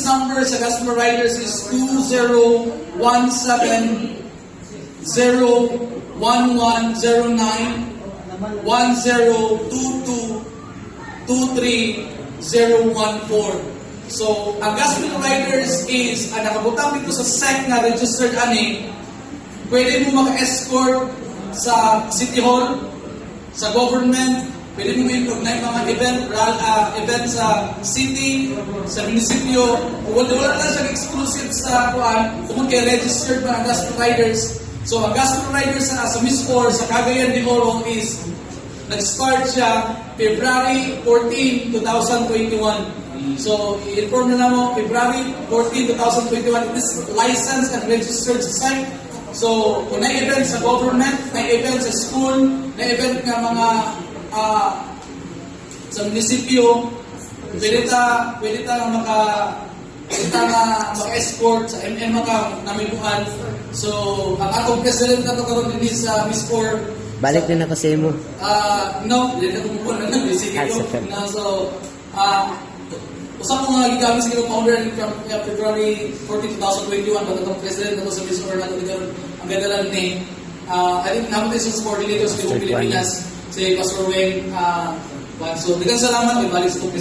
number sa Gospel Riders is 2017-0109-1022-23-014. So, ang Gospel Riders is, nakabutang dito sa SEC na registered ani, pwede mo maka-escort sa City Hall, sa government, pwede mo i-organize mga event sa city, sa munisipyo. Wala lang siyang exclusive sa kuan, kung kay registered pa ang Gospel Riders. So, ang Gospel Riders sa Miss 4, sa Cagayan de Oro is, nag-start siya February 14, 2021. So, i-inform na mo, February 14, 2021, it is licensed and registered sa site. So, kung na-event sa government, na-event sa school, na-event nga mga sa munisipyo, pwede ta maka-escort sa MM namibuan. So, ang atong president na ito karoon din sa Miss 4. Balik din ako sa imo. No, hindi na kumukuha na lang. Sige ko. So, usap ko nga gigamit sa founder from February 14, 2021 pag itong president na ito sa Miss 4 na ito ang ganda lang name. I think naman tayo sa coordinators ng Pilipinas, si Pastor Weng. So, dagang salamat. May balik sa itong